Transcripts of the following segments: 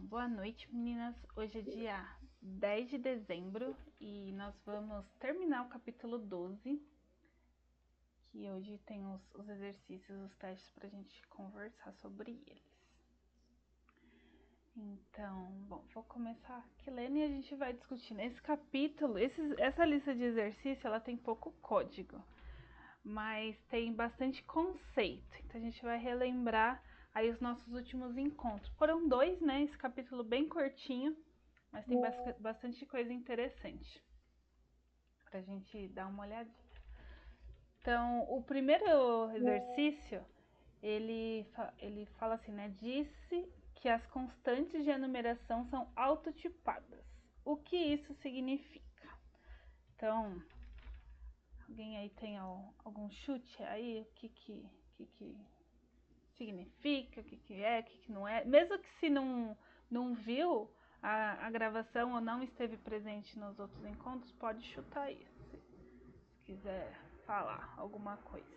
Boa noite, meninas. Hoje é dia 10 de dezembro e nós vamos terminar o capítulo 12, que hoje tem os exercícios, os testes para a gente conversar sobre eles. Então, bom, vou começar aqui lendo e a gente vai discutindo. Esse capítulo, essa lista de exercício, ela tem pouco código, mas tem bastante conceito. Então a gente vai relembrar aí os nossos últimos encontros. Foram dois, né? Esse capítulo bem curtinho, mas tem bastante coisa interessante pra gente dar uma olhadinha. Então, o primeiro exercício, ele fala assim, né? Disse que as constantes de enumeração são autotipadas. O que isso significa? Então, alguém aí tem algum chute aí? O que significa? O que é? O que não é? Mesmo que se não viu a gravação ou não esteve presente nos outros encontros, pode chutar aí, se quiser falar alguma coisa.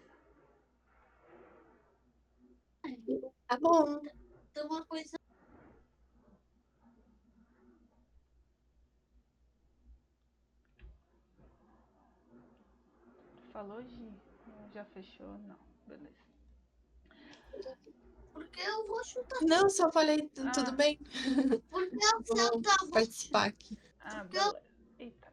Tá bom. Então, uma coisa. Falou, Gi? Já fechou? Não. Beleza. Porque eu vou chutar. Não, só falei tudo bem. Porque eu vou participar aqui. Ah, beleza. Eita.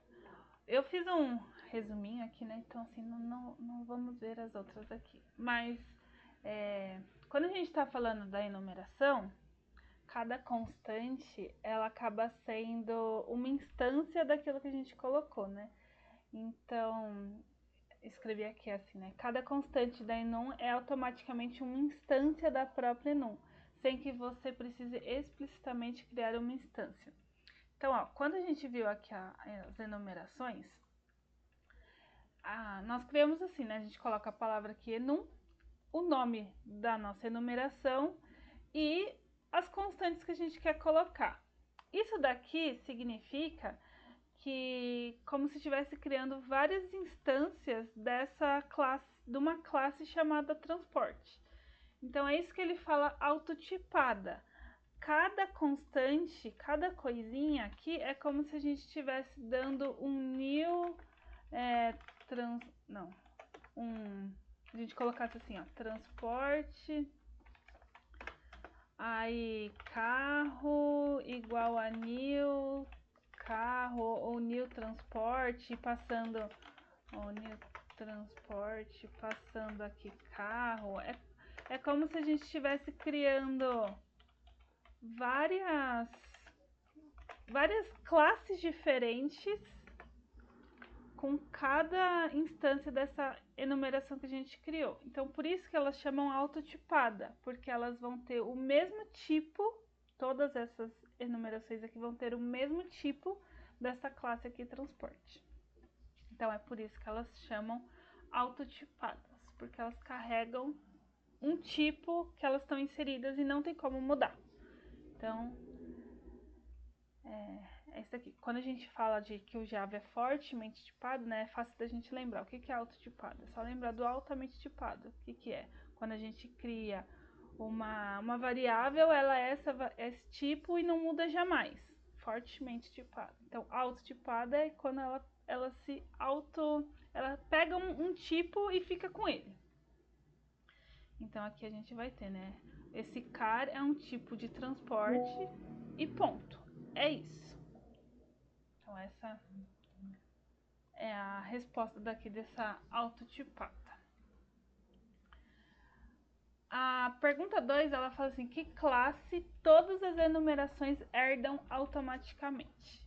Eu fiz um resuminho aqui, né? Então, assim, não vamos ver as outras aqui. Mas, quando a gente está falando da enumeração, cada constante, ela acaba sendo uma instância daquilo que a gente colocou, né? Então, escrevi aqui assim, né? Cada constante da enum é automaticamente uma instância da própria enum, sem que você precise explicitamente criar uma instância. Então, ó, quando a gente viu aqui as enumerações, nós criamos assim, né? A gente coloca a palavra aqui enum, o nome da nossa enumeração e as constantes que a gente quer colocar. Isso daqui significa que como se estivesse criando várias instâncias dessa classe, de uma classe chamada transporte. Então é isso que ele fala autotipada. Cada constante, cada coisinha aqui é como se a gente estivesse dando um new a gente colocasse assim, ó, transporte, aí carro igual a new carro ou new transporte, passando o new transporte, passando aqui carro. É como se a gente estivesse criando várias classes diferentes com cada instância dessa enumeração que a gente criou. Então, por isso que elas chamam autotipada, porque elas vão ter o mesmo tipo, todas essas enumerações aqui vão ter o mesmo tipo dessa classe aqui, transporte. Então, é por isso que elas chamam autotipadas, porque elas carregam um tipo que elas estão inseridas e não tem como mudar. Então, é isso aqui. Quando a gente fala de que o Java é fortemente tipado, né, é fácil da gente lembrar. O que é autotipado? É só lembrar do altamente tipado. O que é? Quando a gente cria uma variável, ela é esse tipo e não muda jamais. Fortemente tipado. Então, autotipada é quando ela se ela pega um tipo e fica com ele. Então, aqui a gente vai ter, né? Esse car é um tipo de transporte e ponto. É isso. Então, essa é a resposta daqui dessa autotipada. A pergunta 2, ela fala assim, que classe todas as enumerações herdam automaticamente?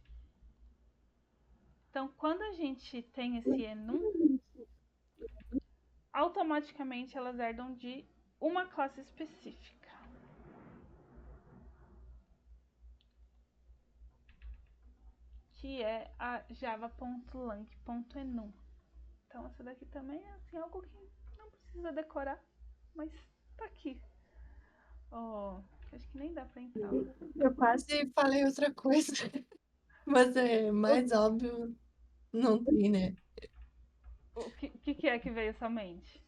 Então, quando a gente tem esse enum, automaticamente elas herdam de uma classe específica. Que é a java.lang.enum. Então, essa daqui também é assim, algo que não precisa decorar, mas tá aqui. Acho que nem dá pra entrar. Eu quase falei outra coisa, mas é mais óbvio, não tem, né? O que é que veio à sua mente?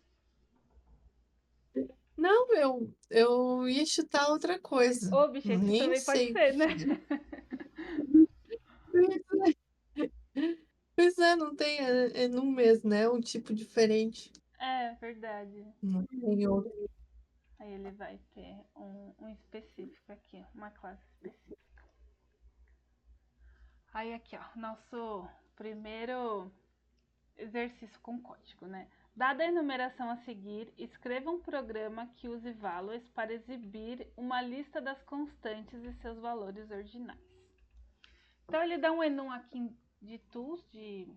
Não, eu ia chutar outra coisa. O objetivo Nem também pode sei o ser, que né? que é. Pois é, não tem, é no mesmo, né? É um tipo diferente. É, verdade. Não tem outro. Aí ele vai ter um específico aqui, uma classe específica. Aí aqui, ó, nosso primeiro exercício com código, né? Dada a enumeração a seguir, escreva um programa que use values para exibir uma lista das constantes e seus valores ordinais. Então ele dá um enum aqui de tools, de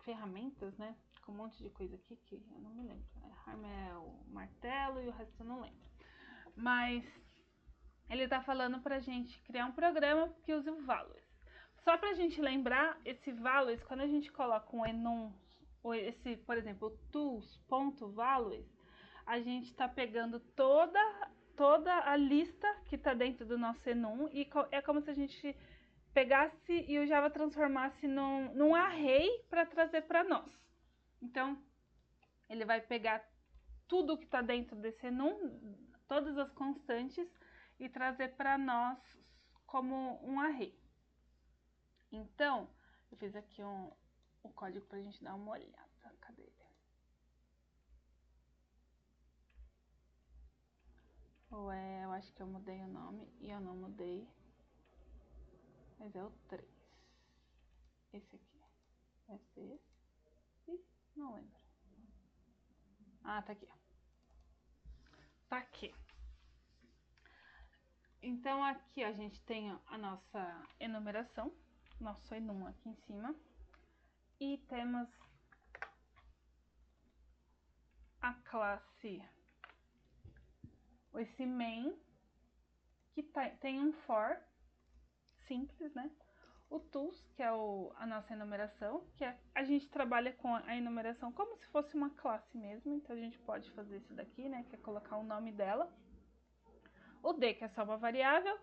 ferramentas, né? Com um monte de coisa aqui que eu não me lembro. Harm é o martelo e o resto eu não lembro. Mas ele está falando para a gente criar um programa que use o values. Só para a gente lembrar, esse values, quando a gente coloca um enum, ou esse, por exemplo, tools.values, a gente está pegando toda a lista que está dentro do nosso enum e é como se a gente pegasse e o Java transformasse num array para trazer para nós. Então, ele vai pegar tudo que está dentro desse enum, todas as constantes, e trazer para nós como um array. Então, eu fiz aqui o código para a gente dar uma olhada. Cadê ele? Ué, eu acho que eu mudei o nome e eu não mudei. Mas é o 3. Esse aqui. Deve ser esse? Ih, não lembro. Ah, tá aqui. Tá aqui. Então aqui a gente tem a nossa enumeração, nosso enum aqui em cima. E temos a classe, esse main, que tem um for, simples, né? O tools, que é a nossa enumeração, que a gente trabalha com a enumeração como se fosse uma classe mesmo, então a gente pode fazer isso daqui, né? Que é colocar o nome dela. O D, que é só uma variável.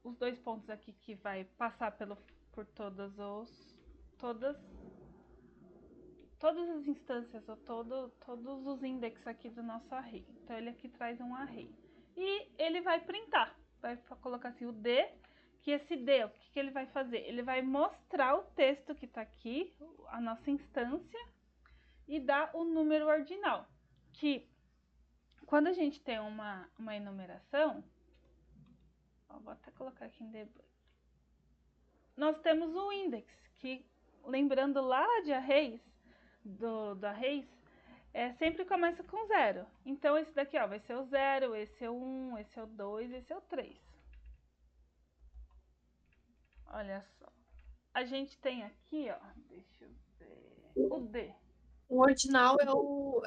Os dois pontos aqui que vai passar por todas as instâncias ou todos os indexes aqui do nosso array. Então ele aqui traz um array. E ele vai printar, vai colocar assim o D, que esse D, o que ele vai fazer? Ele vai mostrar o texto que está aqui, a nossa instância, e dar o número ordinal. Que quando a gente tem uma enumeração, vou até colocar aqui em debug, nós temos o index, que lembrando lá de arrays, do arrays, sempre começa com 0. Então, esse daqui ó, vai ser o 0, esse é o 1, esse é o 2, esse é o 3. Olha só. A gente tem aqui, ó, deixa eu ver, o D. O ordinal é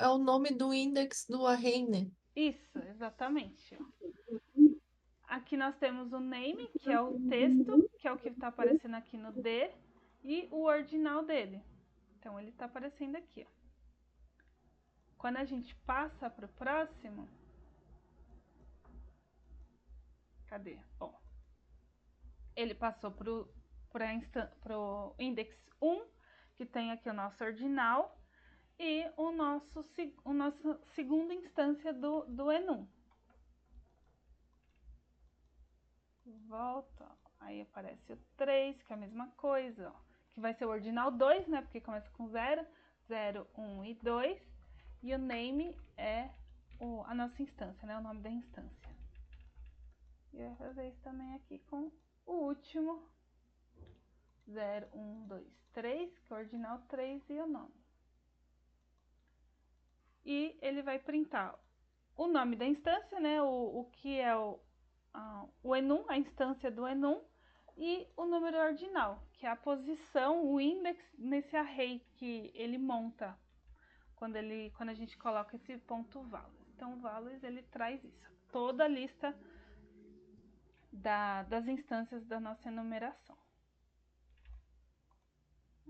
o nome do index do array, né? Isso, exatamente. Ó. Aqui nós temos o name, que é o texto, que é o que está aparecendo aqui no D, e o ordinal dele. Então, ele está aparecendo aqui, ó. Quando a gente passa para o próximo, cadê? Ó, ele passou para o index 1, que tem aqui o nosso ordinal, e o nossa segunda instância do enum. Volta, aí aparece o 3, que é a mesma coisa, ó, que vai ser o ordinal 2, né? Porque começa com 0, 0, 1 e 2. E o name é a nossa instância, né? O nome da instância. E eu vou fazer isso também aqui com o último 0, 1, 2, 3, que é o ordinal 3 e o nome. E ele vai printar o nome da instância, né? O que é o enum, a instância do enum, e o número ordinal, que é a posição, o index nesse array que ele monta quando a gente coloca esse ponto values. Então, o values ele traz isso, toda a lista das instâncias da nossa enumeração.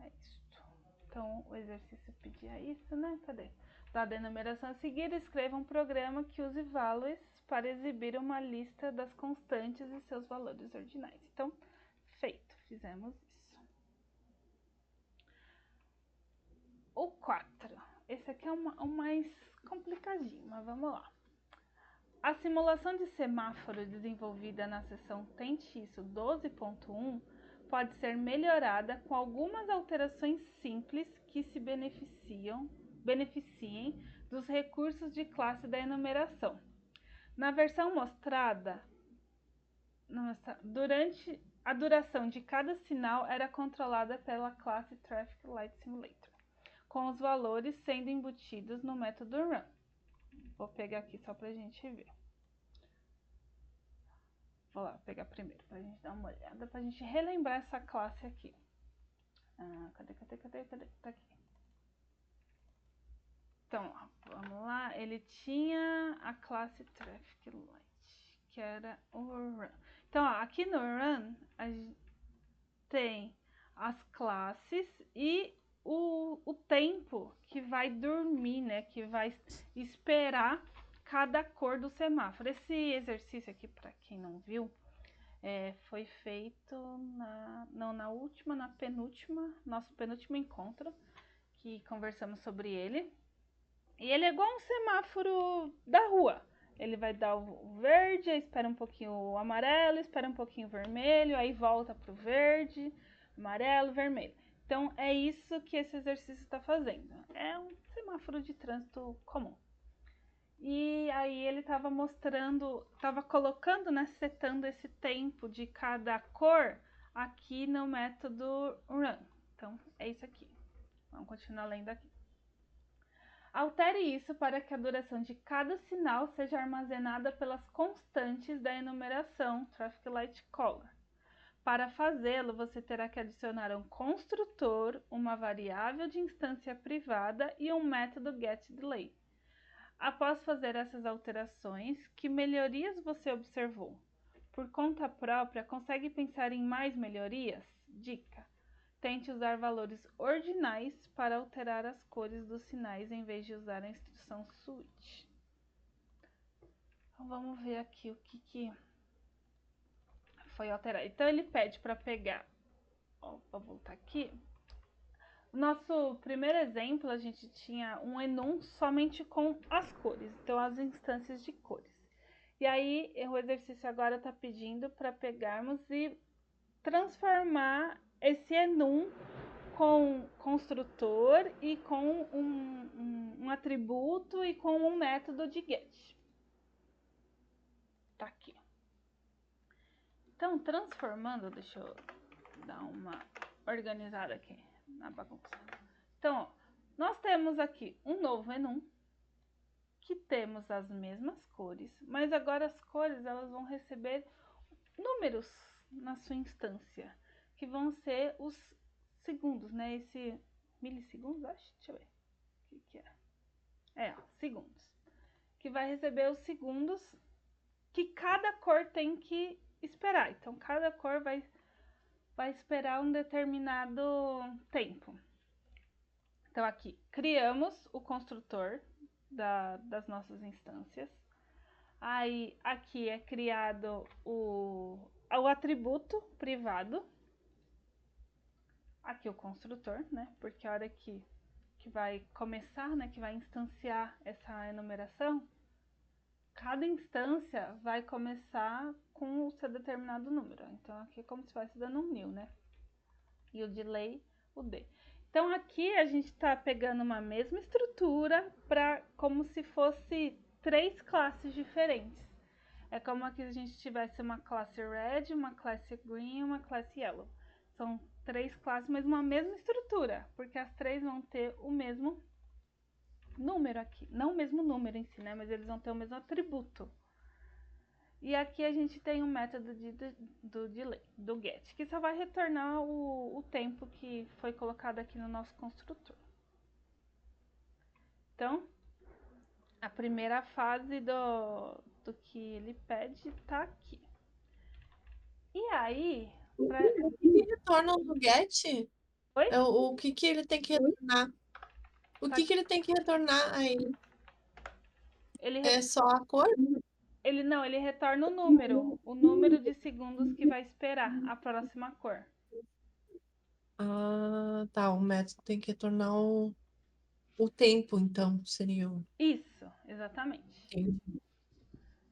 É isso. Então, o exercício pedia isso, né? Cadê? Dada a enumeração a seguir, escreva um programa que use values para exibir uma lista das constantes e seus valores ordinais. Então, feito, fizemos isso. O 4. Esse aqui é o mais complicadinho, mas vamos lá. A simulação de semáforo desenvolvida na seção Tente Isso 12.1 pode ser melhorada com algumas alterações simples que se beneficiem dos recursos de classe da enumeração. Na versão mostrada, durante a duração de cada sinal era controlada pela classe Traffic Light Simulator, com os valores sendo embutidos no método run. Vou pegar aqui só pra gente ver. Vou lá pegar primeiro pra gente dar uma olhada, pra gente relembrar essa classe aqui. Cadê? Tá aqui. Então, vamos lá. Ele tinha a classe Traffic Light, que era o Run. Então, ó, aqui no Run, a gente tem as classes e o tempo que vai dormir, né? Que vai esperar cada cor do semáforo. Esse exercício aqui, para quem não viu, foi feito na penúltima, nosso penúltimo encontro, que conversamos sobre ele. E ele é igual um semáforo da rua. Ele vai dar o verde, espera um pouquinho o amarelo, espera um pouquinho o vermelho, aí volta pro verde, amarelo, vermelho. Então é isso que esse exercício está fazendo. É um semáforo de trânsito comum. E aí ele estava mostrando, estava colocando, né, setando esse tempo de cada cor aqui no método run. Então é isso aqui. Vamos continuar lendo aqui. Altere isso para que a duração de cada sinal seja armazenada pelas constantes da enumeração Traffic Light Color. Para fazê-lo, você terá que adicionar um construtor, uma variável de instância privada e um método getDelay. Após fazer essas alterações, que melhorias você observou? Por conta própria, consegue pensar em mais melhorias? Dica: tente usar valores ordinais para alterar as cores dos sinais em vez de usar a instrução switch. Então vamos ver aqui o que foi alterado. Então ele pede para pegar, vou voltar aqui. Nosso primeiro exemplo, a gente tinha um enum somente com as cores, então as instâncias de cores. E aí o exercício agora está pedindo para pegarmos e transformar esse enum com construtor e com um atributo e com um método de get. Tá aqui. Então, transformando, deixa eu dar uma organizada aqui na bagunça. Então, ó, nós temos aqui um novo enum, que temos as mesmas cores, mas agora as cores elas vão receber números na sua instância, que vão ser os segundos, né? Esse milissegundos, acho, deixa eu ver o que é. Segundos. Que vai receber os segundos que cada cor tem que esperar. Então, cada cor vai esperar um determinado tempo. Então, aqui, criamos o construtor das nossas instâncias. Aí, aqui é criado o atributo privado. Aqui o construtor, né? Porque a hora que vai começar, né? Que vai instanciar essa enumeração, cada instância vai começar com o seu determinado número. Então, aqui é como se fosse dando um new, né? E o delay, o D. Então, aqui a gente está pegando uma mesma estrutura para como se fosse 3 classes diferentes. É como aqui a gente tivesse uma classe red, uma classe green e uma classe yellow. São 3 classes, mas uma mesma estrutura, porque as 3 vão ter o mesmo número aqui. Não o mesmo número em si, né? Mas eles vão ter o mesmo atributo. E aqui a gente tem um método do delay, do get, que só vai retornar o tempo que foi colocado aqui no nosso construtor. Então, a primeira fase do que ele pede tá aqui. E aí... O que retorna no get? Oi? O que ele tem que retornar? O que ele tem que retornar aí? É só a cor? Ele retorna o número de segundos que vai esperar a próxima cor. Ah, tá. O método tem que retornar o tempo, então, seria o. Isso, exatamente. Entendi.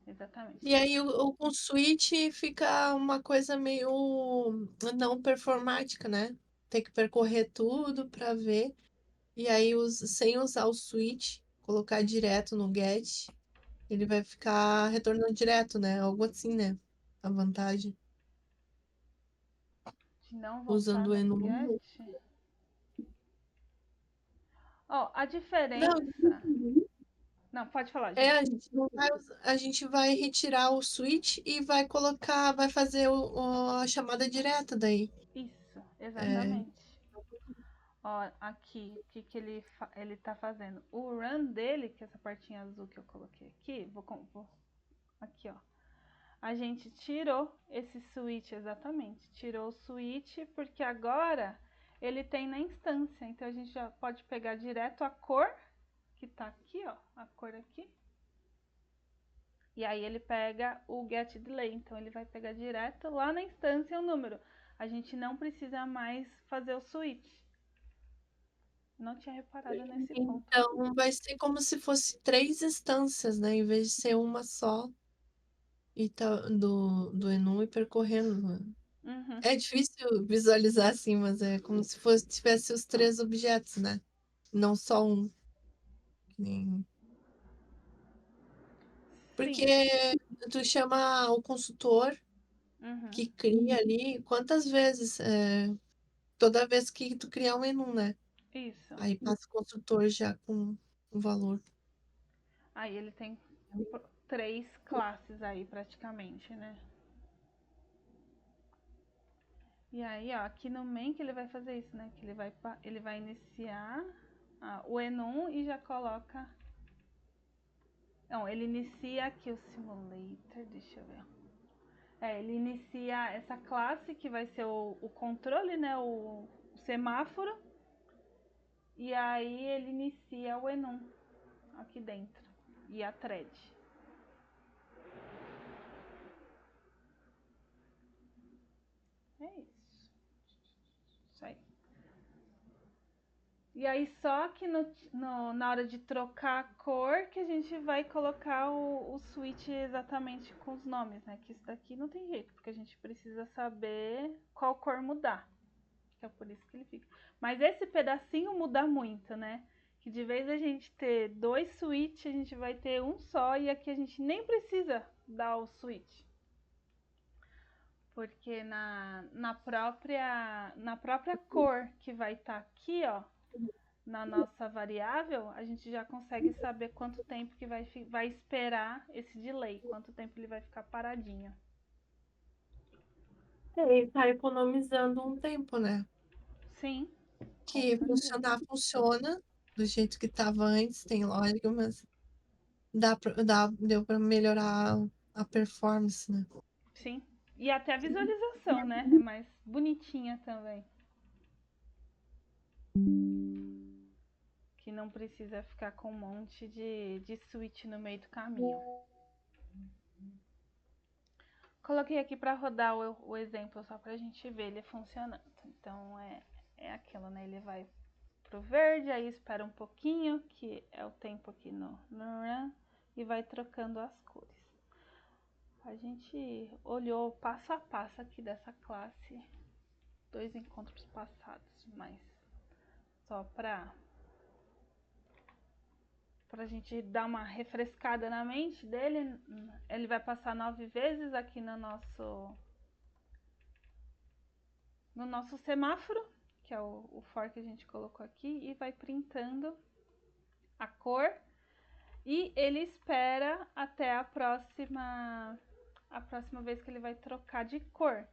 Exatamente. E aí o switch fica uma coisa meio não performática, né? Tem que percorrer tudo para ver. E aí, sem usar o switch, colocar direto no get, ele vai ficar retornando direto, né? Algo assim, né? A vantagem. De não voltar Usando o no enum. get. Ó, a Não, diferença. Não, pode falar, Gi. a gente não vai, a gente vai retirar o switch e vai colocar, vai fazer a chamada direta daí. Isso, É, exatamente. Ó, aqui, o que, que ele tá fazendo? O run dele, que é essa partinha azul que eu coloquei aqui, aqui, ó. A gente tirou esse switch, exatamente. Tirou o switch porque agora ele tem na instância. Então a gente já pode pegar direto a cor, que tá aqui, ó. A cor aqui. E aí ele pega o get delay. Então ele vai pegar direto lá na instância o número. A gente não precisa mais fazer o switch. Não tinha reparado nesse ponto. então vai ser como se fosse três instâncias, né? Em vez de ser uma só e tá, do enum e percorrendo, né? Uhum. É difícil visualizar assim, mas é como se fosse tivesse os três objetos, né? Não só um. Porque Sim. tu chama o consultor Uhum. que cria ali quantas vezes? Toda vez que tu criar um menu, né? Isso. Aí passa o consultor já com o valor. Aí ele tem 3 classes aí praticamente, né? E aí, ó, aqui no main que ele vai fazer isso, né? Que ele vai iniciar o enum e já coloca. Não, ele inicia aqui o simulator, deixa eu ver. Ele inicia essa classe que vai ser o controle, né? O semáforo. E aí ele inicia o enum aqui dentro. E a thread. É isso. Isso aí. E aí só que na hora de trocar a cor que a gente vai colocar o switch exatamente com os nomes, né? Que isso daqui não tem jeito, porque a gente precisa saber qual cor mudar. Que é por isso que ele fica. Mas esse pedacinho muda muito, né? Que de vez a gente ter 2 switches, a gente vai ter um só e aqui a gente nem precisa dar o switch. Porque na própria cor que vai estar aqui, ó, na nossa variável, a gente já consegue saber quanto tempo que vai esperar esse delay, quanto tempo ele vai ficar paradinho. E tá economizando um tempo, né? Sim, com Que certeza. funciona do jeito que estava antes, tem lógica, mas deu para melhorar a performance, né? Sim. E até a visualização, né? É mais bonitinha também. Que não precisa ficar com um monte de switch no meio do caminho. Coloquei aqui para rodar o exemplo só para a gente ver ele funcionando. Então é aquilo, né? Ele vai pro verde, aí espera um pouquinho, que é o tempo aqui no run, e vai trocando as cores. A gente olhou passo a passo aqui dessa classe, 2 encontros passados, mas só pra gente dar uma refrescada na mente dele, ele vai passar 9 vezes aqui no nosso semáforo, que é o for que a gente colocou aqui, e vai printando a cor. E ele espera até a próxima vez que ele vai trocar de cor.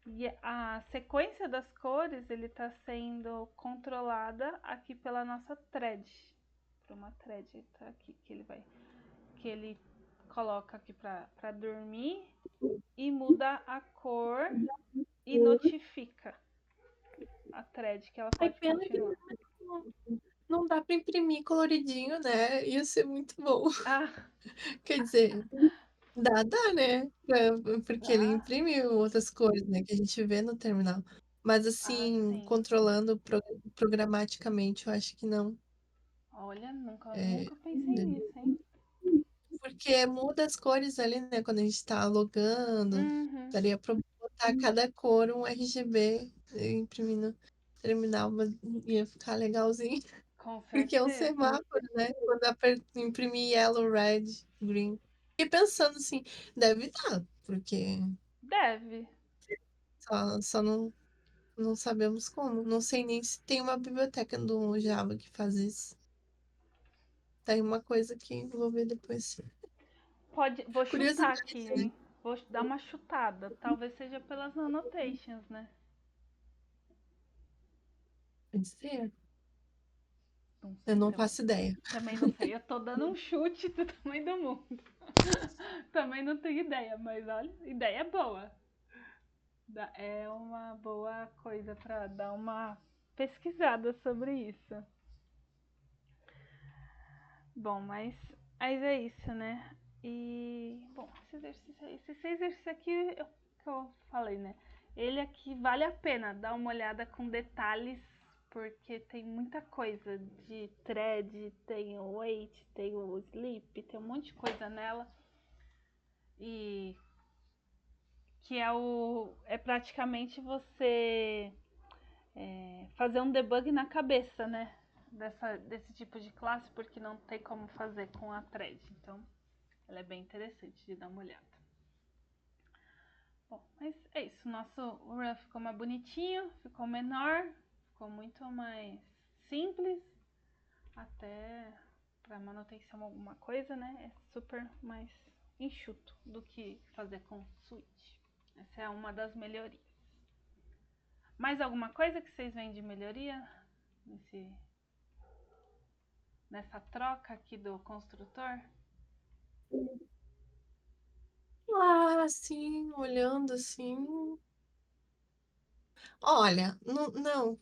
E a sequência das cores ele está sendo controlada aqui pela nossa thread. Por uma thread tá aqui que ele coloca aqui para dormir e muda a cor e notifica a thread que ela Ai, pode pena que continuar. não dá para imprimir coloridinho, né? Ia ser muito bom. Ah, Quer dizer, dá, né? Porque ele dá. imprime outras cores, né? Que a gente vê no terminal. Mas Ah, assim, sim. controlando programaticamente, eu acho que não. Olha, nunca, É, nunca pensei nisso, hein? porque muda as cores ali, né? Quando a gente tá logando, Uhum, daria pra botar cada cor um RGB imprimindo terminal, mas ia ficar legalzinho, com porque é um certeza. semáforo, né? Quando imprimir yellow, red, green. E pensando assim, deve dar, porque Deve. só não sabemos como. Não sei nem se tem uma biblioteca do Java que faz isso. Tem uma coisa que vou ver depois. Pode, vou chutar aqui, Curiosidade, né? hein? Vou dar uma chutada. Talvez seja pelas annotations, né? Pode ser. Não Eu sei não também. faço ideia. Também não sei. Eu tô dando um chute do tamanho do mundo. Também não tenho ideia, mas olha, ideia é boa. É uma boa coisa para dar uma pesquisada sobre isso. Bom, mas é isso, né? E, bom, esse exercício aqui que eu falei, né? Ele aqui vale a pena dar uma olhada com detalhes, porque tem muita coisa de thread, tem o wait, tem o sleep, tem um monte de coisa nela. E que é praticamente você fazer um debug na cabeça, né? Desse tipo de classe, porque não tem como fazer com a thread. Então, ela é bem interessante de dar uma olhada. Bom, mas é isso. O run ficou mais bonitinho, ficou menor, ficou muito mais simples, até para manutenção alguma coisa, né? É super mais enxuto do que fazer com switch. Essa é uma das melhorias. Mais alguma coisa que vocês veem de melhoria nessa troca aqui do construtor? Ah, sim, olhando assim. Olha, não,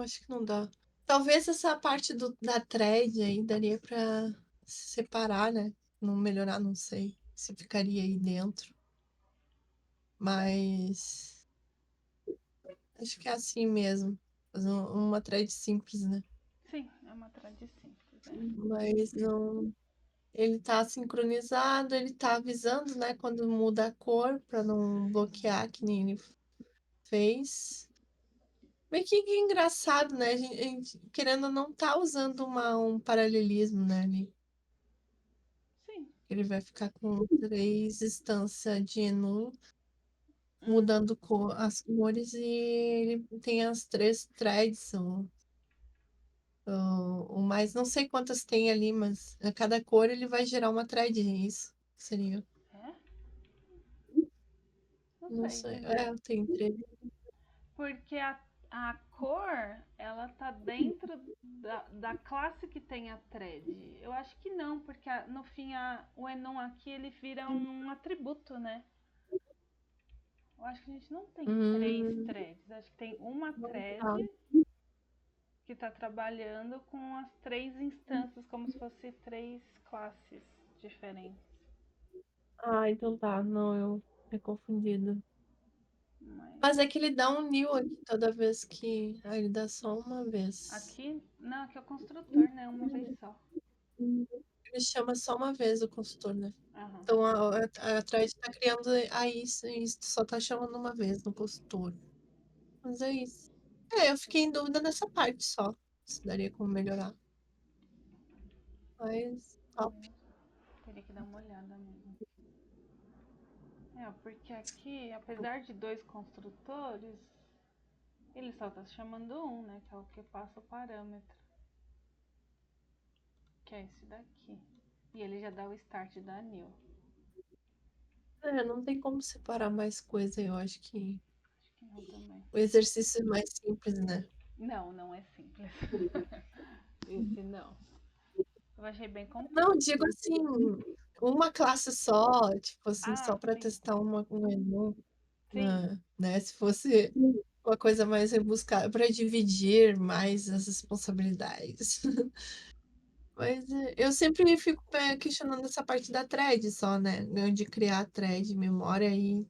acho que não dá. Talvez essa parte da thread aí daria pra separar, né? Não melhorar, não sei se ficaria aí dentro. Mas acho que é assim mesmo. Fazer uma thread simples, né? Sim, é uma thread simples, é. Mas não. Ele tá sincronizado, ele tá avisando, né, quando muda a cor, para não bloquear, que nem ele fez. Mas que engraçado, né? Querendo ou não tá usando um paralelismo, né, ali. Sim. Ele vai ficar com três instâncias de enu, Uhum. mudando as cores, e ele tem as três threads, o mais, não sei quantas tem ali, mas a cada cor ele vai gerar uma thread, isso seria. É? Não Não sei sei. dizer. É, tem três. Porque a cor, ela tá dentro da classe que tem a thread. Eu acho que não, porque no fim o enum aqui ele vira um atributo, né? Eu acho que a gente não tem três Hum, threads. Acho que tem uma thread tá. que está trabalhando com as três instâncias, como se fosse três classes diferentes. Ah, então tá. Não, eu é confundido. Mas Mas é que ele dá um new aqui toda vez que. Ah, ele dá só uma vez. aqui, não, aqui é o construtor, né? Uma vez só. Ele chama só uma vez o consultor, né? Aham. Então a Thread tá criando aí isso só tá chamando uma vez no consultor. Mas é isso. É, eu fiquei em dúvida nessa parte só. Se daria como melhorar. Mas top. Teria que dar uma olhada mesmo. Porque aqui, apesar de dois construtores, ele só tá chamando um, né? Que é o que passa o parâmetro. Que é esse daqui. E ele já dá o start da new. É, não tem como separar mais coisa, eu acho que Acho que não também. o exercício é mais simples, né? Não, não é simples. Esse não. Eu achei bem Não, complexo. digo assim, uma classe só, tipo assim, Ah, só para sim. testar um menu, Sim. né? Se fosse uma coisa mais rebuscada, para dividir mais as responsabilidades. Mas eu sempre fico questionando essa parte da thread só, né? De criar thread, memória e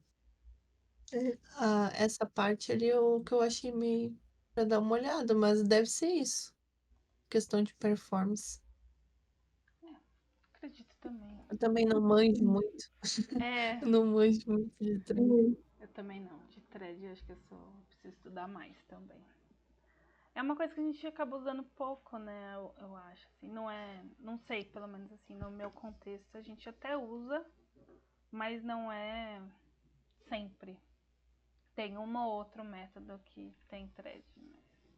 essa parte ali o que eu achei meio para dar uma olhada, mas deve ser isso, questão de performance. Acredito também. Eu também não manjo muito. É, Não manjo muito de trem. eu também não. De thread, acho que eu só preciso estudar mais também. É uma coisa que a gente acaba usando pouco, né? Eu acho, assim, não é, não sei, pelo menos assim, no meu contexto, a gente até usa, mas não é sempre. Tem um ou outro método que tem thread, mas acho que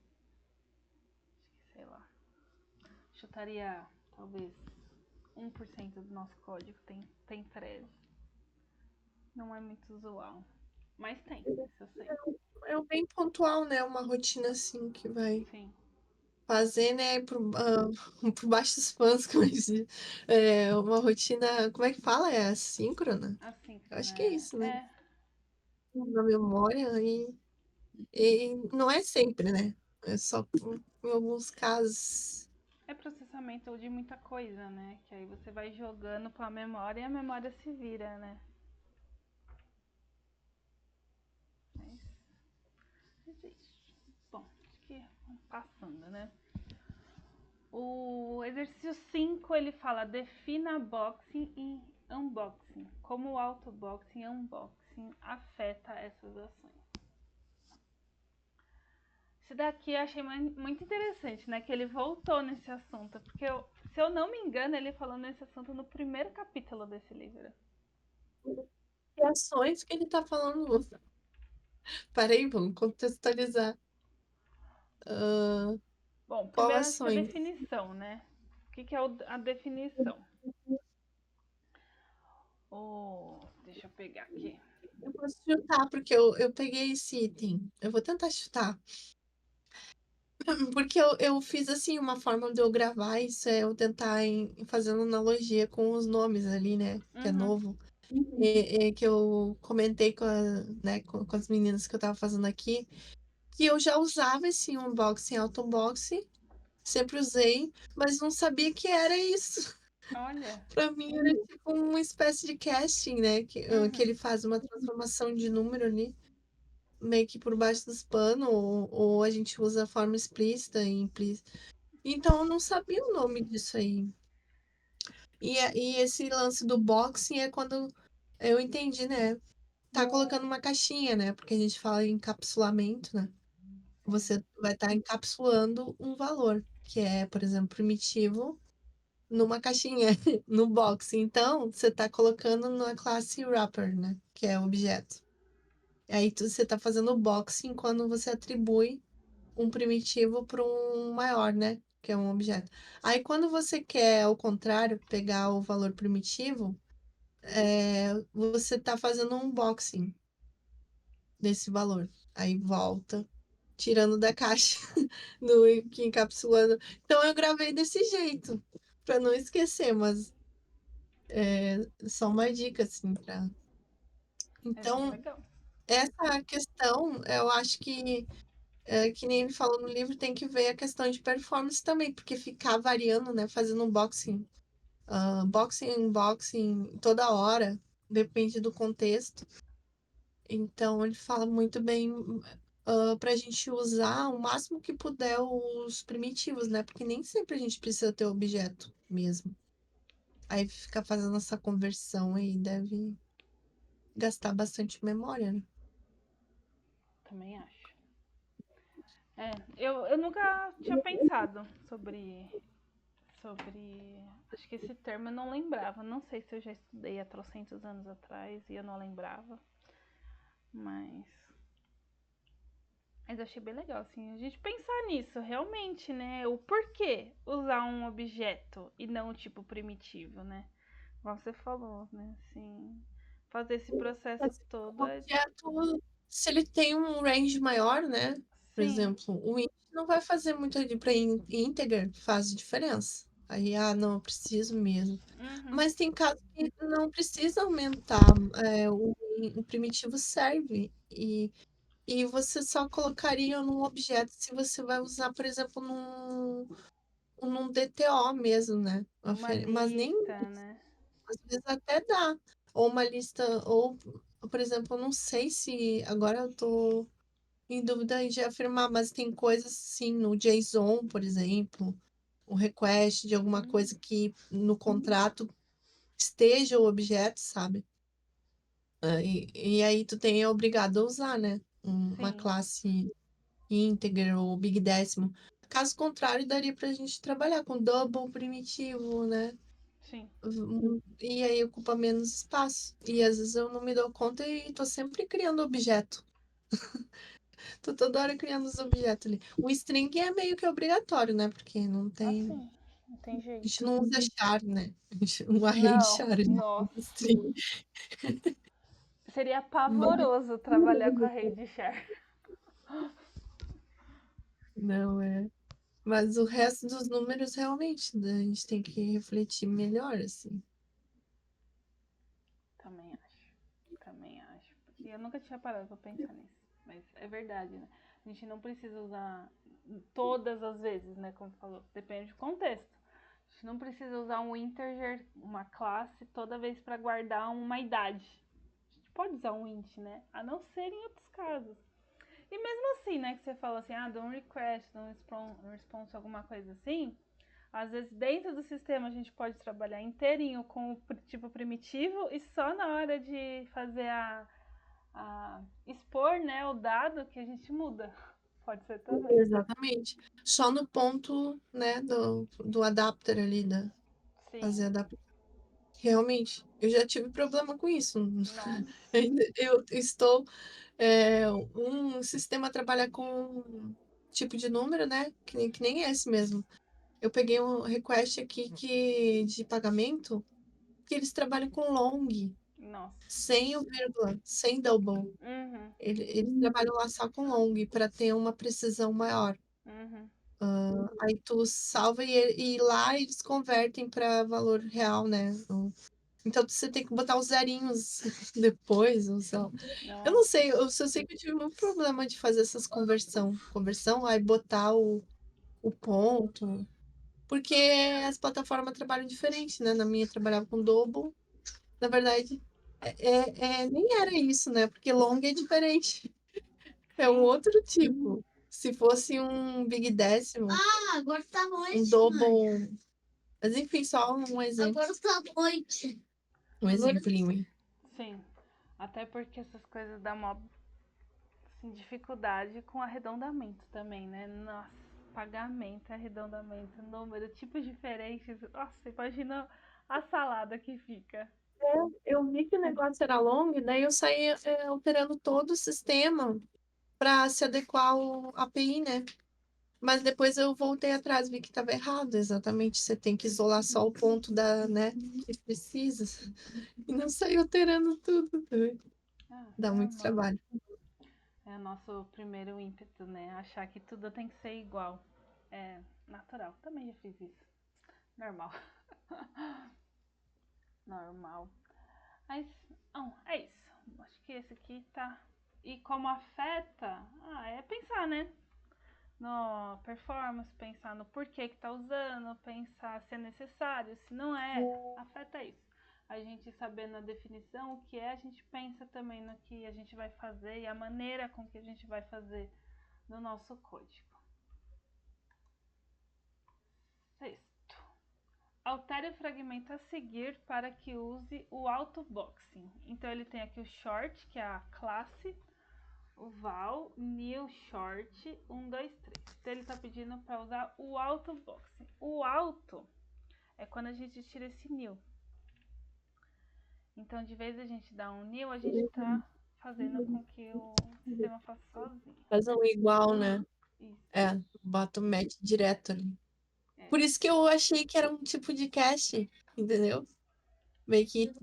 sei lá. Chutaria talvez 1% do nosso código tem thread. Não é muito usual. Mas tem, isso eu sei. É um bem pontual, né? Uma rotina assim que vai Sim, fazer, né? Por baixo dos panos, como diz. Uma rotina, como é que fala? É assíncrona? Eu acho que é assíncrona. isso, né? É, Na memória e não é sempre, né? É só em alguns casos. é processamento de muita coisa, né? Que aí você vai jogando pra memória e a memória se vira, né? Mas é isso. Bom, acho que vamos passando, né? O exercício 5 ele fala defina boxing e unboxing. Como o autoboxing e unboxing afeta essas ações. Esse daqui eu achei muito interessante, né? Que ele voltou nesse assunto. Porque, se eu não me engano, ele falou nesse assunto no primeiro capítulo desse livro. Que ações que ele tá falando? Peraí, vamos contextualizar. Ah, Bom, qual primeiro acho que a ações? definição, né? O que é a definição? Deixa eu pegar aqui. Eu posso chutar, porque eu peguei esse item. Eu vou tentar chutar. Porque eu fiz assim, uma forma de eu gravar isso é eu tentar fazendo analogia com os nomes ali, né? Que é Uhum, novo. E que eu comentei né, com as meninas que eu tava fazendo aqui, que eu já usava esse unboxing, auto-unboxing, sempre usei, mas não sabia que era isso. olha. Pra mim era tipo uma espécie de casting, né? Que Uhum, ele faz uma transformação de número ali, meio que por baixo dos panos, ou a gente usa a forma explícita e implícita. Então eu não sabia o nome disso aí. E esse lance do boxing é quando eu entendi, né? Tá colocando uma caixinha, né? Porque a gente fala em encapsulamento, né? sim. Você vai estar encapsulando um valor, que é, por exemplo, primitivo, numa caixinha, no box. Então, você está colocando na classe wrapper, né? Que é o objeto. Aí você está fazendo o boxing quando você atribui um primitivo para um maior, né? Que é um objeto. Aí, quando você quer, ao contrário, pegar o valor primitivo, você está fazendo um unboxing desse valor. Aí volta, tirando da caixa, no que encapsulando. Então eu gravei desse jeito, para não esquecer, mas só uma dica assim para. É bem Então, legal. essa questão, eu acho que nem ele falou no livro, tem que ver a questão de performance também, porque ficar variando, né, fazendo unboxing, unboxing toda hora, depende do contexto. Então, ele fala muito bem para a gente usar o máximo que puder os primitivos, né? Porque nem sempre a gente precisa ter o objeto mesmo. Aí ficar fazendo essa conversão aí deve gastar bastante memória, né? Também acho. Eu nunca tinha pensado sobre. Acho que esse termo eu não lembrava. Não sei se eu já estudei há trocentos anos atrás e eu não lembrava. Mas. Mas eu achei bem legal, assim, a gente pensar nisso, realmente, né? O porquê usar um objeto e não o tipo primitivo, né? Como você falou, né? Assim, fazer esse processo Mas todo o é. objeto, se ele tem um range maior, né? Por Sim. exemplo, o int não vai fazer muito ali para integer, faz diferença. Aí, não, eu preciso mesmo. Uhum. Mas tem casos que não precisa aumentar, o primitivo serve. E você só colocaria num objeto se você vai usar, por exemplo, num DTO mesmo, né? Numa Mas nem lista, né? às vezes até dá. Ou uma lista, ou, por exemplo, eu não sei se agora eu tô em dúvida de afirmar, mas tem coisas sim no JSON, por exemplo, o request de alguma Hum, coisa que no contrato. esteja o objeto, sabe? E aí tu tem é obrigado a usar, né? Uma Sim, classe integer ou big décimo. Caso contrário, daria pra gente trabalhar com double primitivo, né? sim. E aí ocupa menos espaço. E às vezes eu não me dou conta e tô sempre criando objeto. Tô toda hora criando os objetos ali. O string é meio que obrigatório, né? Porque não tem. Assim, não tem A gente jeito. não usa char, né? Um array de Não, char, a gente nossa. usa string. Seria Mas, pavoroso trabalhar com a rede de char. não é. Mas o resto dos números realmente, né, a gente tem que refletir melhor, assim. Também acho. Também acho. Porque eu nunca tinha parado pra pensar nisso. Mas é verdade, né? A gente não precisa usar todas as vezes, né? Como falou. Depende do contexto. A gente não precisa usar um integer, uma classe, toda vez para guardar uma idade. A gente pode usar um int, né? A não ser em outros casos. E mesmo assim, né? Que você fala assim, ah, dá um request, dá um response, alguma coisa assim. Às vezes, dentro do sistema, a gente pode trabalhar inteirinho com o tipo primitivo e só na hora de fazer a expor, né, o dado que a gente muda. Pode ser também. Exatamente. Só no ponto, né, do adapter ali, da Sim. fazer adapter. Realmente, eu já tive problema com isso. Nossa. Eu estou. Um sistema trabalha com um tipo de número, né? Que nem esse mesmo. Eu peguei um request aqui de pagamento que eles trabalham com long, Nossa. sem o vírgula, sem double. Uhum. Eles trabalham lá só com long para ter uma precisão maior. Uhum. Aí tu salva e lá eles convertem para valor real, né? Então você tem que botar os zerinhos depois, ou sei lá. Eu não Nossa. sei, eu só sei que eu tive muito problema de fazer essas conversão, aí botar o ponto, porque as plataformas trabalham diferente, né? Na minha eu trabalhava com Double, na verdade, nem era isso, né? Porque long é diferente, é um Sim. outro tipo. Se fosse um Big Décimo, Agora tá um noite, mãe. Double, mas enfim, só um exemplo, Agora tá noite. um exemplinho aí. Sim. Até porque essas coisas dão uma assim, dificuldade com arredondamento também, né? Nossa, pagamento, arredondamento, número, tipos diferentes. Nossa, imagina a salada que fica. Eu vi que o negócio era longo, daí eu saí alterando todo o sistema para se adequar ao API, né? Mas depois eu voltei atrás, vi que estava errado, exatamente. Você tem que isolar só o ponto né, que precisa. E não sair alterando tudo também. Ah, Dá muito normal. trabalho. É o nosso primeiro ímpeto, né? Achar que tudo tem que ser igual. É natural. Também já fiz isso. Normal. Normal. Mas, não, é isso. Acho que esse aqui tá. E como afeta? Ah, é pensar, né? No performance, pensar no porquê que tá usando, pensar se é necessário, se não é, afeta isso. A gente sabendo a definição, o que é, a gente pensa também no que a gente vai fazer e a maneira com que a gente vai fazer no nosso código. Sexto. Altere o fragmento a seguir para que use o autoboxing. Então ele tem aqui o short, que é a classe, o val, new short, 1, 2, 3. Então ele está pedindo para usar o autoboxing. O auto é quando a gente tira esse new. Então, de vez a gente dar um new, a gente está fazendo com que o sistema faça sozinho. Faz um igual, né? Isso. Bota o match direto ali. É. Por isso que eu achei que era um tipo de cache, entendeu? Meio que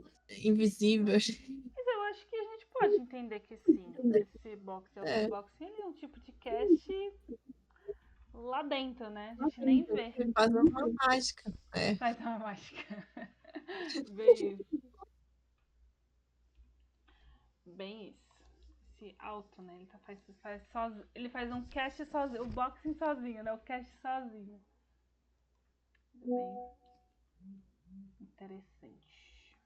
invisível. Mas eu acho que a gente pode entender que sim. Esse box de É, autoboxing ele é um tipo de cache lá dentro, né? A gente nem vê. faz uma mágica. Faz uma mágica. Bem isso. Bem isso. Esse auto, né? Ele faz sozinho. Ele faz um cache sozinho. O boxing sozinho, né? O cache sozinho. Bem interessante.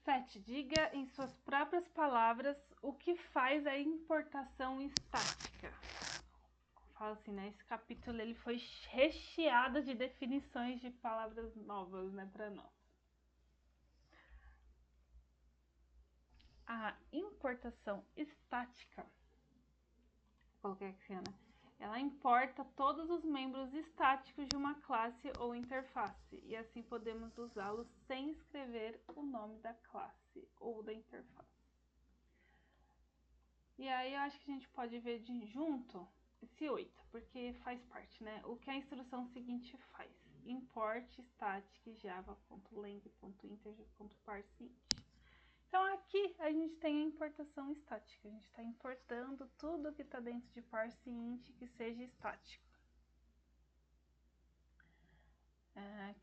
7. Diga em suas próprias palavras o que faz a importação estática. Fala assim, né? Esse capítulo ele foi recheado de definições de palavras novas, né, para nós. a importação estática, coloquei aqui, né? Ela importa todos os membros estáticos de uma classe ou interface, e assim podemos usá-los sem escrever o nome da classe ou da interface. E aí eu acho que a gente pode ver junto esse 8, porque faz parte, né? O que a instrução seguinte faz: import static java.lang.integer.parseInt. Então aqui a gente tem a importação estática, a gente está importando tudo que está dentro de parseInt que seja estático.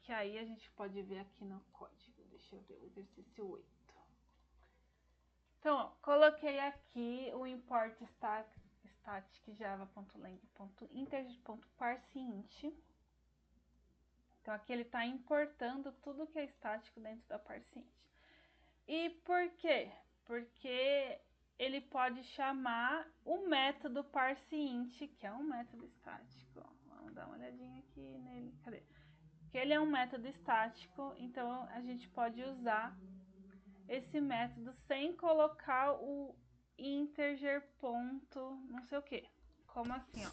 Que aí a gente pode ver aqui no código. Deixa eu ver o exercício 8. Então, ó, coloquei aqui o import static java.lang.integer.parseInt. Então aqui ele está importando tudo que é estático dentro da parseInt. E por quê? Porque ele pode chamar o método parseInt, que é um método estático. Vamos dar uma olhadinha aqui nele. Cadê? Que ele é um método estático, então a gente pode usar esse método sem colocar o integer ponto não sei o que. Como assim, ó?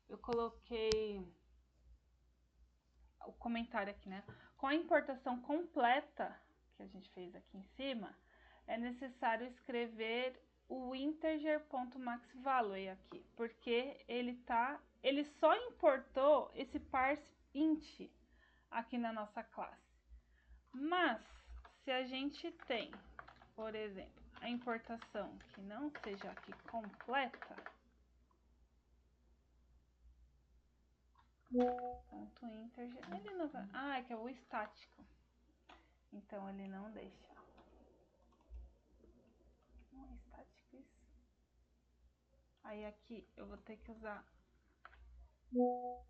Eu coloquei o comentário aqui, né? Com a importação completa que a gente fez aqui em cima, é necessário escrever o integer.maxValue aqui, porque ele só importou esse parseInt aqui na nossa classe. Mas se a gente tem, por exemplo, a importação que não seja aqui completa, ponto integer, ele não vai, é que é o estático, então ele não deixa. Não é estático isso. Aí aqui eu vou ter que usar o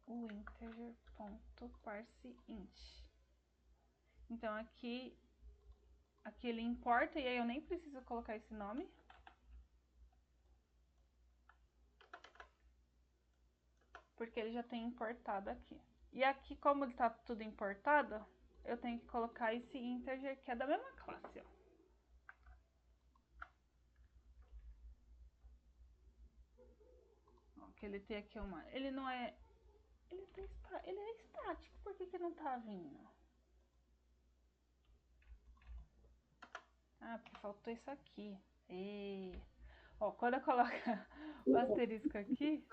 integer.parseInt. Então aqui ele importa e aí eu nem preciso colocar esse nome. Porque ele já tem importado aqui. E aqui, como ele tá tudo importado, eu tenho que colocar esse integer que é da mesma classe, ó. Que ele tem aqui uma... Ele não é... Ele é estático, por que não tá vindo? Porque faltou isso aqui. Ó, quando eu coloco o asterisco aqui,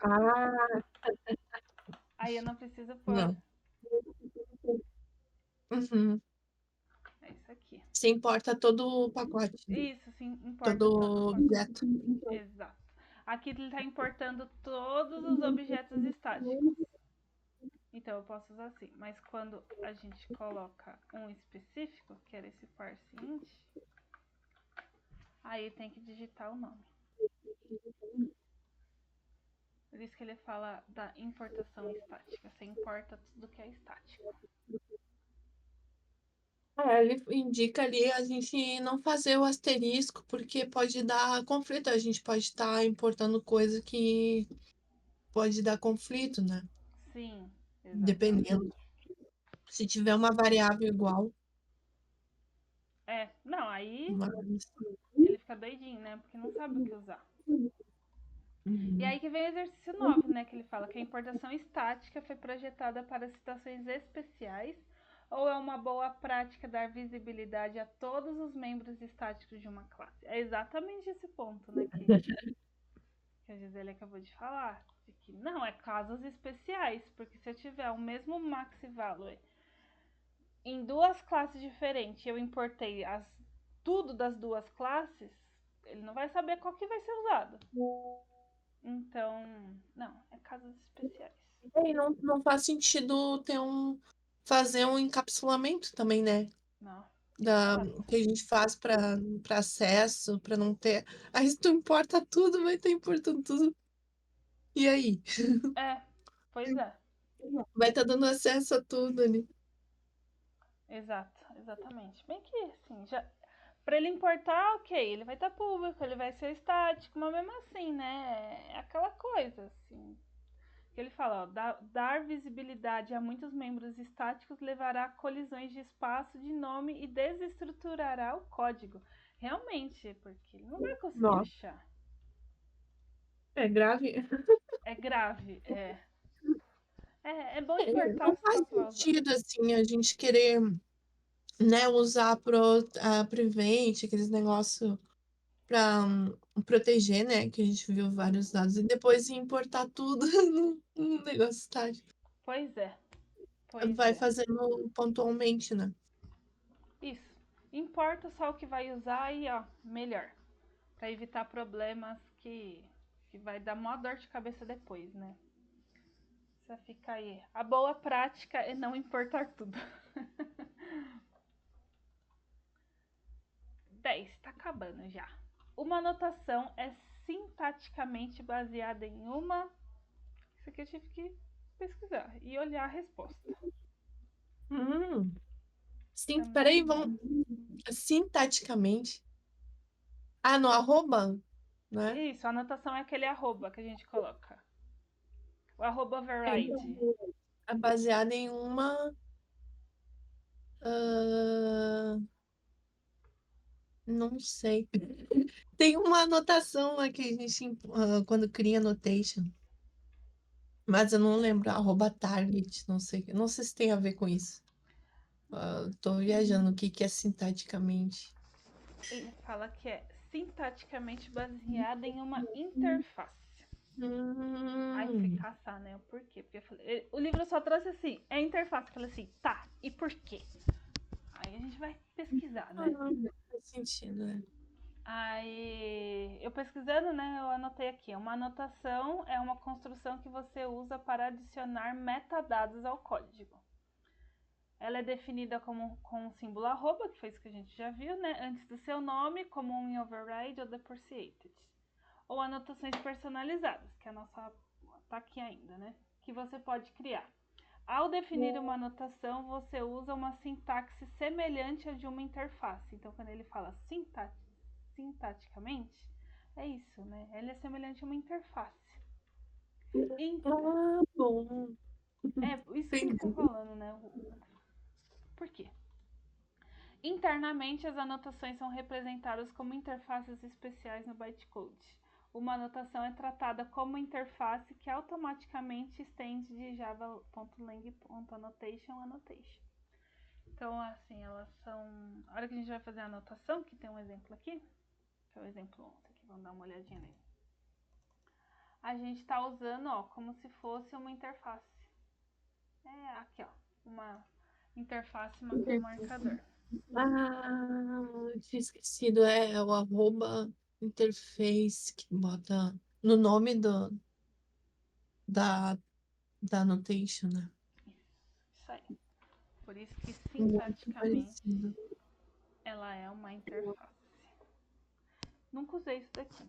aí eu não preciso pôr. Não. Uhum. É isso aqui. Você importa todo o pacote, Isso, sim, importa todo objeto. Exato. Aqui ele está importando todos os objetos estáticos. Então eu posso usar assim, mas quando a gente coloca um específico, que era esse parseInt, aí tem que digitar o nome. Por isso que ele fala da importação estática. Você importa tudo que é estático. Ele indica ali a gente não fazer o asterisco, porque pode dar conflito. A gente pode estar importando coisa que pode dar conflito, né? Sim, exatamente. Dependendo. Se tiver uma variável igual. Não, aí Mas... ele fica doidinho, né? Porque não sabe o que usar. E aí que vem o exercício 9, né? Que ele fala que a importação estática foi projetada para situações especiais ou é uma boa prática dar visibilidade a todos os membros estáticos de uma classe. É exatamente esse ponto, né? Que a Gisele acabou de falar. De que não, é casos especiais. Porque se eu tiver o mesmo maxValue em duas classes diferentes, eu importei tudo das duas classes, ele não vai saber qual que vai ser usado. Então, não, é casos especiais. E não faz sentido fazer um encapsulamento também, né? Não. Que a gente faz para acesso, para não ter. Aí se tu importa tudo, vai estar importando tudo. E aí? Pois é. Vai estar dando acesso a tudo ali. Exatamente. Bem que, assim, já... Pra ele importar, ok, ele vai estar público, ele vai ser estático, mas mesmo assim, né, é aquela coisa, assim, Porque ele fala, ó, dar visibilidade a muitos membros estáticos levará a colisões de espaço, de nome e desestruturará o código. Realmente, porque ele não vai conseguir Nossa, achar. é grave. É grave, é. É bom Não importar faz só que vai usar. sentido, assim, a gente querer, né, usar a Prevent, aqueles negócios para proteger, né, que a gente viu vários dados, e depois importar tudo num negócio estático. Pois é, pois Vai é. fazendo pontualmente, né? Isso. Importa só o que vai usar e, ó, melhor. Pra evitar problemas que vai dar maior dor de cabeça depois, né? Você fica aí. A boa prática é não importar tudo. 10, tá acabando já. Uma anotação é sintaticamente baseada em uma. Isso aqui eu tive que pesquisar e olhar a resposta. Sim, peraí, Também não. vamos sintaticamente. Ah, no arroba, né? Isso, a anotação é aquele arroba que a gente coloca. O arroba É, variety. é baseada em uma. ah, não sei. Tem uma anotação lá que a gente, quando cria annotation, mas eu não lembro, arroba target, não sei, não sei se tem a ver com isso. Tô viajando o que que é sintaticamente. Ele fala que é sintaticamente baseada em uma interface. Aí eu fui Hum, caçar, né? O porquê. Porque eu falei, o livro só trouxe assim, é interface. Eu falei assim, tá, e por quê? Aí a gente vai pesquisar, né? faz sentido, né? Aí eu pesquisando, né? Eu anotei aqui. Uma anotação é uma construção que você usa para adicionar metadados ao código. Ela é definida com o símbolo arroba, que foi isso que a gente já viu, né? Antes do seu nome, como um override ou depreciated. Ou anotações personalizadas, que a nossa tá aqui ainda, né? Que você pode criar. Ao definir uma anotação, você usa uma sintaxe semelhante à de uma interface. Então, quando ele fala sintaticamente, é isso, né? Ele é semelhante a uma interface. Ah, bom. É isso que ele tá Entendi. falando, né? Por quê? Internamente, as anotações são representadas como interfaces especiais no bytecode. Uma anotação é tratada como interface que automaticamente estende de java.lang.annotation annotation. Então, assim, elas são. A hora que a gente vai fazer a anotação, que tem um exemplo aqui, que é o exemplo 11 aqui, vamos dar uma olhadinha nele. A gente está usando, ó, como se fosse uma interface. É aqui, ó, uma interface com marcador. Ah, eu tinha esquecido, é o arroba interface que bota no nome da, da annotation, né? Isso aí. Por isso que Muito sintaticamente parecido. ela é uma interface. Nunca usei isso daqui.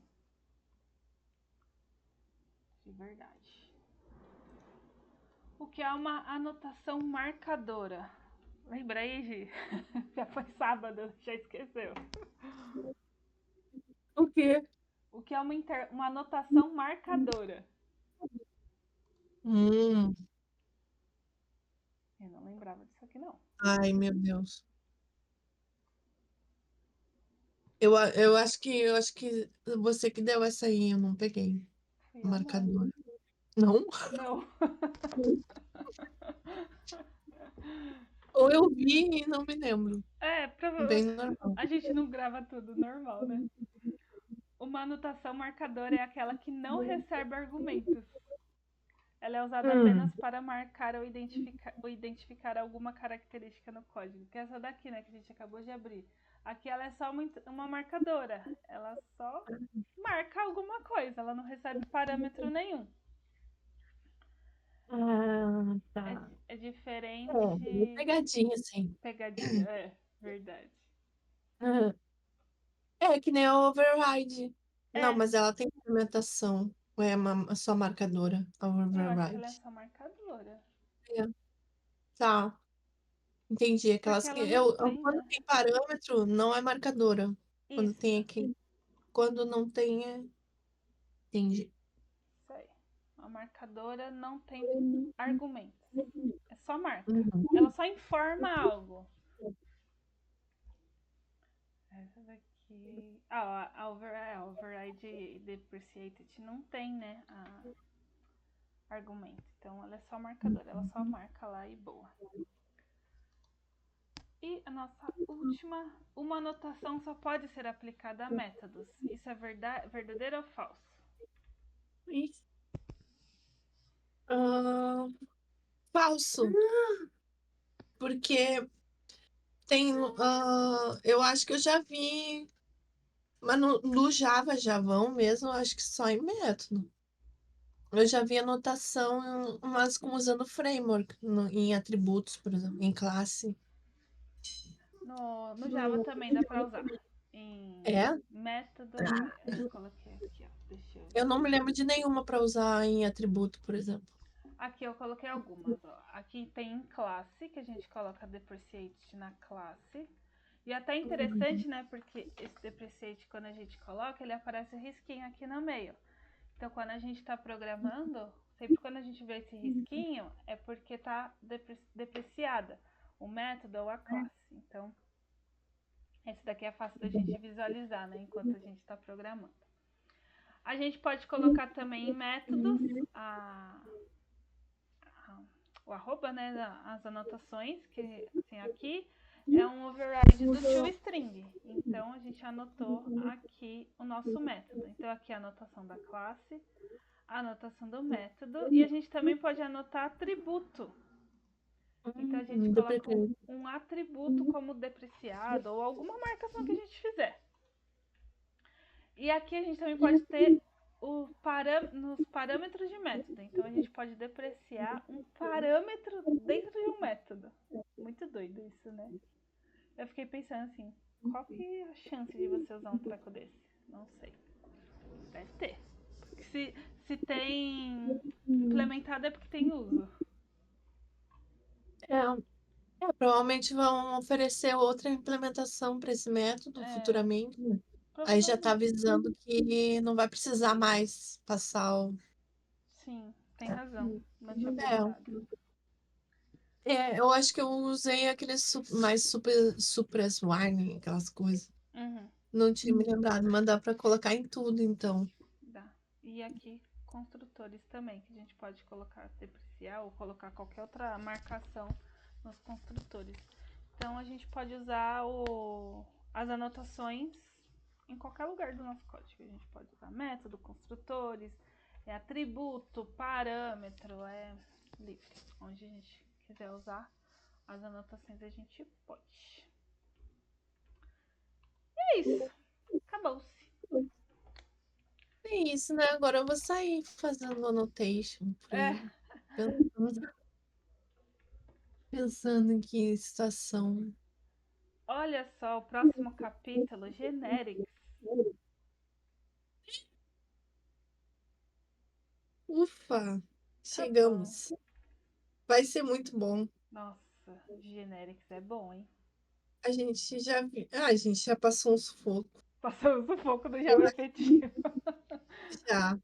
De verdade. O que é uma anotação marcadora? Lembra aí, Gi? Já foi sábado, já esqueceu. O quê? O que é uma anotação marcadora? Hum, Eu não lembrava disso aqui, não. ai, meu Deus. Eu acho que você que deu essa aí, eu não peguei. Fui eu, não. Marcador. Não? Não. Ou eu vi e não me lembro. É, Bem normal. a gente não grava tudo normal, né? Uma anotação marcadora é aquela que não recebe argumentos. Ela é usada Hum. apenas para marcar ou identificar alguma característica no código. Que é essa daqui, né, que a gente acabou de abrir. Aqui ela é só uma marcadora. Ela só marca alguma coisa. Ela não recebe parâmetro nenhum. Ah, É, tá. é É, diferente. pegadinha, sim. Pegadinha, é verdade. Aham. É que nem a override. Não, É, mas ela tem implementação. Ou é só marcadora, a eu acho que ela é override. só marcadora. É. Tá, entendi. Porque Aquelas que ela não tem, quando né? tem parâmetro, não é marcadora. Quando tem Isso, aqui. Quando não tem, é. Entendi. isso aí. A marcadora não tem argumentos. É só marca. Uhum. Ela só informa algo. Essa daqui. A override depreciated não tem, né? Argumento. Então ela é só marcadora. Ela só marca lá e boa. E a nossa última, uma anotação só pode ser aplicada a métodos. Isso é verdadeiro ou falso? Ih, ah, falso. Porque tem. Eu acho que eu já vi. Mas no Java, Javão mesmo, eu acho que só em método. Eu já vi anotação, mas com usando framework em atributos, por exemplo, em classe. No Java também dá pra usar. Em É? método, eu coloquei aqui, ó. Deixa eu Eu ver. não me lembro de nenhuma para usar em atributo, por exemplo. Aqui eu coloquei algumas, ó. Aqui tem em classe, que a gente coloca depreciate na classe. E até interessante, né? Porque esse depreciate, quando a gente coloca, ele aparece risquinho aqui no meio. Então, quando a gente está programando, sempre quando a gente vê esse risquinho, é porque está depreciada o método ou a classe. Então, esse daqui é fácil da gente visualizar, né? Enquanto a gente está programando. A gente pode colocar também em métodos o arroba, né? As anotações, que assim, aqui é um override do toString. Então, a gente anotou aqui o nosso método. Então, aqui é a anotação da classe, a anotação do método, e a gente também pode anotar atributo. Então a gente coloca um atributo como depreciado ou alguma marcação que a gente fizer. E aqui a gente também pode ter nos parâmetros de método. Então a gente pode depreciar um parâmetro dentro de um método. Muito doido isso, né? Eu fiquei pensando assim, qual que é a chance de você usar um treco desse? Não sei. Deve ter. Porque se tem implementado é porque tem uso. Provavelmente vão oferecer outra implementação para esse método futuramente. Aí já está avisando que não vai precisar mais passar o. Sim, tem razão. Não tinha É, pensado. eu acho que eu usei aqueles mais supras warning, aquelas coisas. Uhum, Não tinha me lembrado, mas dá para colocar em tudo, então. dá. E aqui, construtores também, que a gente pode colocar depreciar ou colocar qualquer outra marcação nos construtores. Então a gente pode usar as anotações em qualquer lugar do nosso código. A gente pode usar método, construtores, atributo, parâmetro, é livre. Onde a gente quiser usar as anotações a gente pode. E é isso. Acabou-se. É isso, né? Agora eu vou sair fazendo annotation por É. aí. Pensando em que situação. Olha só, o próximo capítulo, generics. Ufa, Tá bom. chegamos. Vai ser muito bom. Nossa, generics é bom, hein? A gente já viu. A gente já passou um sufoco. Passamos um pouco do Eu Java efetivo. já.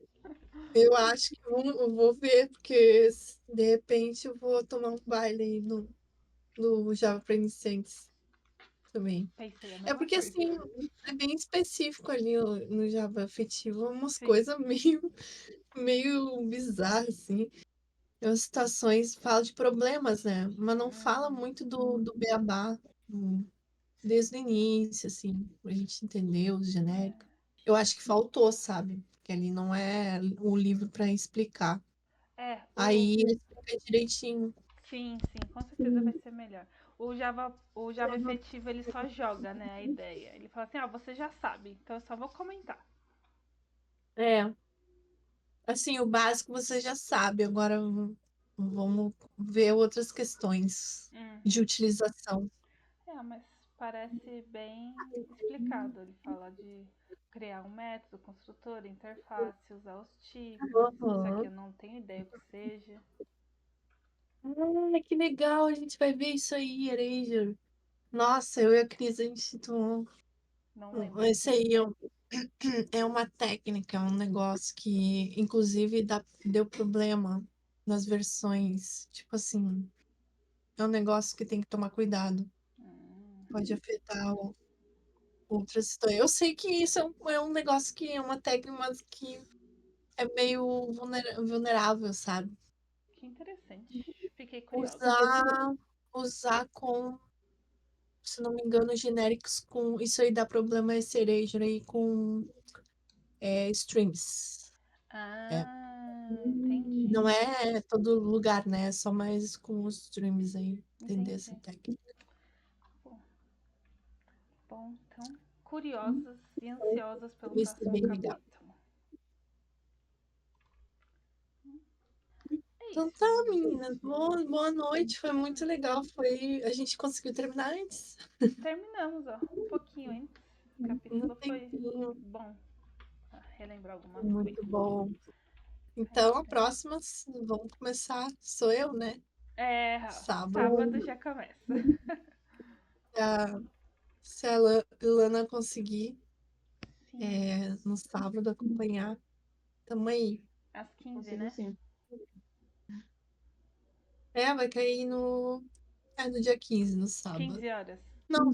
Eu acho que eu vou ver, porque de repente eu vou tomar um baile aí no Java para iniciantes também. Pensei a É mesma porque coisa. assim, é bem específico ali no Java afetivo, umas Sim. coisas meio bizarras, assim. As situações fala de problemas, né? Mas não fala muito do beabá, desde o início, assim, pra gente entender os genéricos. Eu acho que faltou, sabe? Porque ali não é o livro para explicar. Aí ele explica direitinho. Sim, sim, com certeza vai ser melhor. O Java efetivo ele só joga, né, a ideia. Ele fala assim, você já sabe, então eu só vou comentar. É, assim, o básico você já sabe. Agora vamos ver outras questões de Uhum. utilização. Mas parece bem explicado. Ele fala de criar um método, construtor, interface, usar os tipos. Isso aqui Aham. eu não tenho ideia o que seja. Que legal, a gente vai ver isso aí, Erasure. Nossa, eu e a Cris, a gente tomou. Não lembro o que Esse é. aí, É uma técnica, é um negócio que, inclusive, deu problema nas versões. Tipo assim, é um negócio que tem que tomar cuidado. Pode afetar outras situações. Eu sei que isso é um negócio que é uma técnica, mas que é meio vulnerável, sabe? Que interessante. Fiquei curiosa. Usar com, se não me engano, genéricos com. Isso aí dá problema esse Erasure aí com streams. Entendi. Não é todo lugar, né? É só mais com os streams aí. Entender essa Entendi. técnica. Bom, então, curiosas e ansiosas pelo Isso é próximo bem legal. capítulo. É Então isso, tá, gente. meninas. Boa noite. Foi muito legal. A gente conseguiu terminar antes. Terminamos, ó, um pouquinho antes. O No capítulo foi tempinho. bom. Relembrar algumas Muito coisas. bom. Então, a próxima, vamos começar. Sou eu, né? Sábado Sábado. já começa. Se a Lana conseguir Sim. no sábado acompanhar, tamo aí. Às 15, né? Sim. Vai cair no dia 15, no sábado. 15 horas. Não,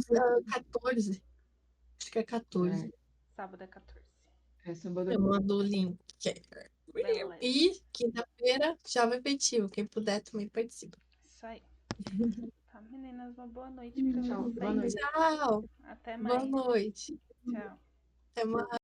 14. Acho que é 14. Sábado é 14. Eu mando o link. Beleza. E quinta-feira, jovem efetivo. Quem puder também participa. Isso aí. Tá, meninas, uma boa noite pra Tchau, vocês. boa noite. Tchau. Até Boa mais. noite. Tchau. Até mais.